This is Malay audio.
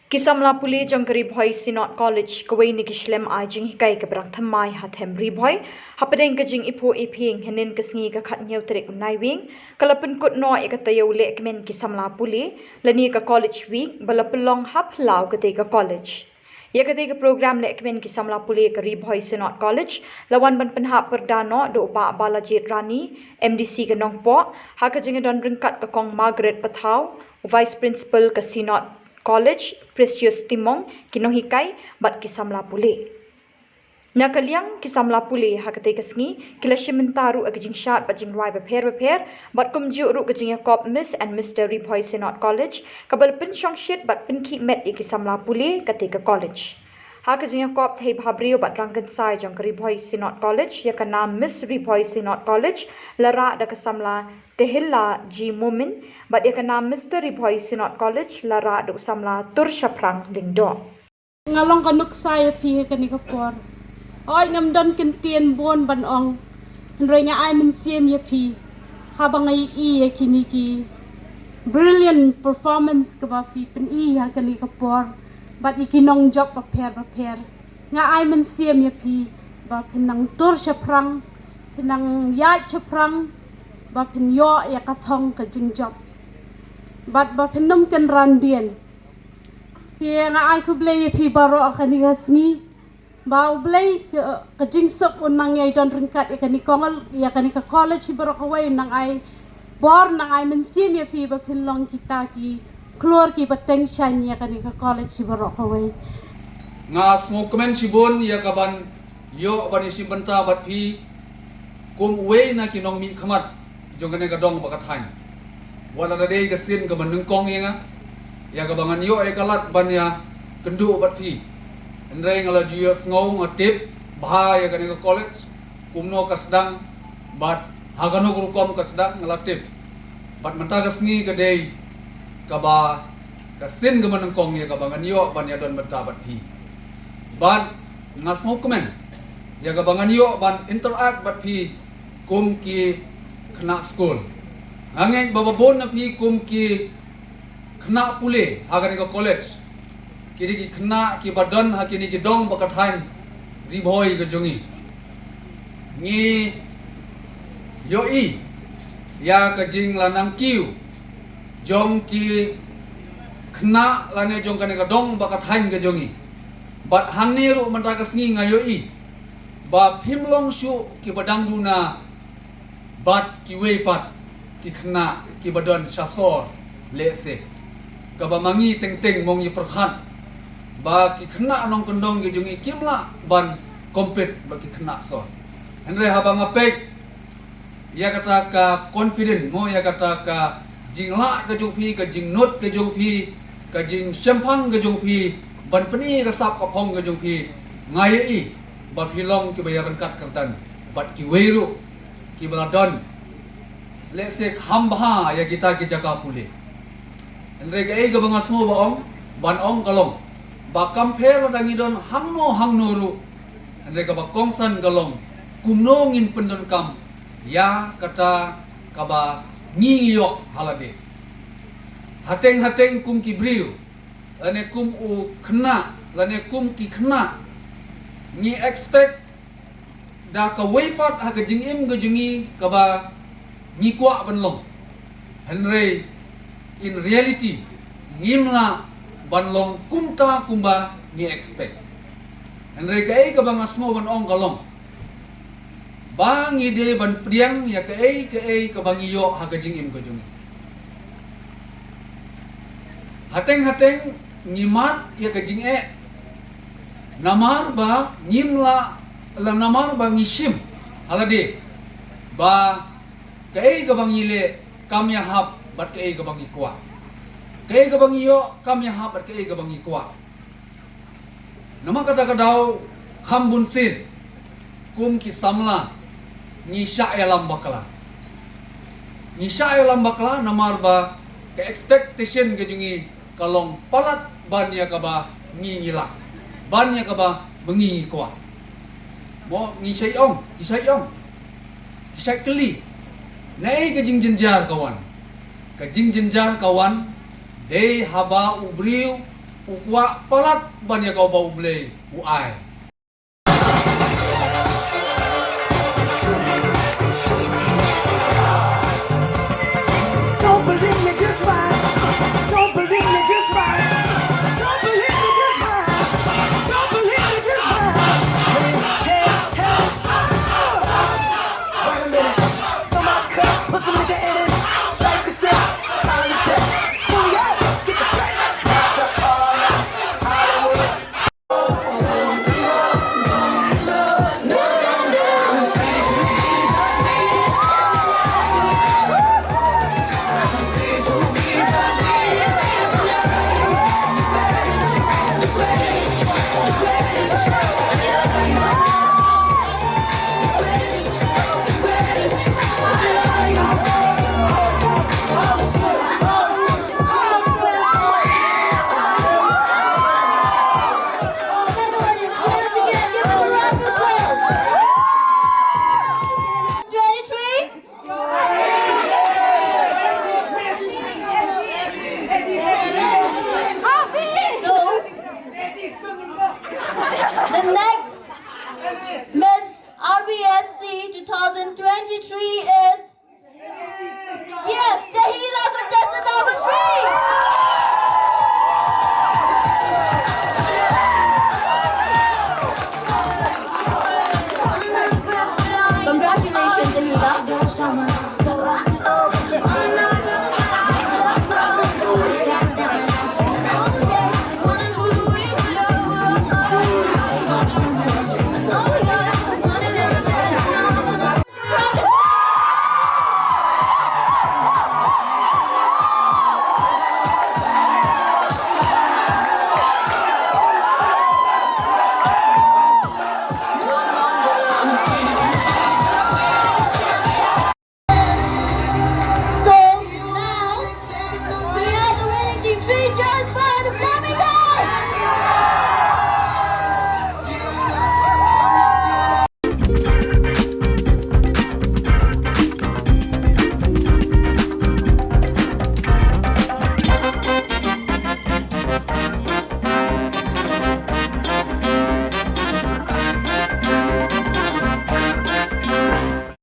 Kisamla puli jong Ri-Bhoi Synod College kawai ni kishlem ai jing hikai ka brang thamai hathem Ri-Bhoi hapadeng ka jing ipo iping henin kasngi ka khat nyau trek unai wing kalapun kut no e ka tayo le kemen kisamla puli lani ka college week balapulong hap lau ka te ka college ya ka te ka program le kemen kisamla puli ka Ri-Bhoi Synod College lawan ban penhap perdano do pa balajit rani MDC ka nongpo ha ka jing don ringkat ka kong Margaret Pathau vice principal ka Synod College Precious Timong kinohikai bat kisamla puli. Nakaliang kisamla puli hakate kasngi kila shimentaru agajing shat bajing roi beper bat kumju ru gajing Yakob Miss and Mr. Ri-Bhoi Synod College kabal pin shit bat pin ki met kisamla puli kate ka college. Hakajing Yakob thei bhabrio bat rangkan sai jong Ri-Bhoi Synod College yakana Miss Ri-Bhoi Synod College lara da kasamla Tehilla G Momin bat yakana Mr. Ri-Bhoi Synod College lara da kasamla Turshaphrang Lyngdoh. Ngalong kanuk saya phi kani kapor. Oi ngam don kin tien bon ban ong. Nroi nga ai min siem ya phi. Habangai I kini ki. Brilliant performance ka ba phi pen I ha kani kapor. Bat ikinong job paper. Nga ai min siem ya phi. Ba pinang Turshaphrang, pinang Shillong, ba pin yo ya kathong ka jing job. Bat ba pinum ken randien. Kaya nga ay ko blay pi baro akani gasni ba blay ka jingsok unang yay don ringkat ikani kongal yakani ka college baro kaway nang ay bor nang ay mensim ya pi ba pinlong kita ki klor ki bateng shan yakani ka college baro kaway nga smokemen sibon ya kaban yo bani sibanta bat pi kum we na kinong mi khamat jongane ka dong bakathan wala da dei ka sin ka manung kong yenga ya kabangan yo e kalat banya kendu bat pi ndrei ngala jiyo ngau ngatip bah ya kan ka college kumno kasdang bat hagano grukom kasdang ngala tip bat mata kasngi ka dei ka ba kasin ka manung kong ya kabangan yo banya don bata bat pi ban ngasmo komen ya kabangan yo ban interact bat pi kum ki khna school angeng bababon na pi kum ki khna pule hagan ka college kiri ki khna ki badan hakini ki dong bakathain Ri-Bhoi ka jongi ngi yo I ya ka jing lanang kiu jong ki khna lane jong ka dong bakathain ka jongi bat hangni ru manta ka sngi ngayo I ba phimlong shu ki badang duna bat ki wei pat ki khna ki badan shasor le se kabamangi teng mong yi perkhan ba ki khna nong kondong gi jungi kimla ban komplit ba ki khna so andre habang apek ya kata ka confident mo ya kata ka jingla ka jungpi ka jingnot ka jungpi ka jing champagne ka jungpi ban pani ka sap ka phong ka jungpi ngai I ba philong ki bayaran kat kartan bat ki weiru ki baladon le se khamba ya kita ki jaka pule Andre ka ay gabang asmo ba ong ban ong kalong ba compare dangi don hangno ru andre ka ba kongsan kalong kumno ngin pendon kam ya kata ka ba ngi yok halade hateng kum ki briu lane kum u khna lane kum ki khna ni expect da ka weipat ha ka jingim ga jungi ka ba ni kwa banlong Andre in reality ngimla banlong kumba ni expect andre kai ka bang asmo ban ong kalong bang ide ban priang ya kai ka bang iyo ha ka jing im ka jung hateng ngimat ya ka jing namar ba ngimla la namar ba ngishim alade ba kai ka bang ile kam ya hap bat ke ga bangi kwa ke ga bangi yo kam ya ha bat ke ga bangi kwa nama kata kadau khambun sin kum ki samla ni sha ya lambakla namar ba ke expectation ga jungi kalong palat ban ya ka ba ngi ngila ban ya ka ba bangi kwa mo ngi sayong ki say kli nei ga jing jinjar kawan ka jing jinjar kawan dei haba ubriu ukwa palat ban ya kau bau ble u ai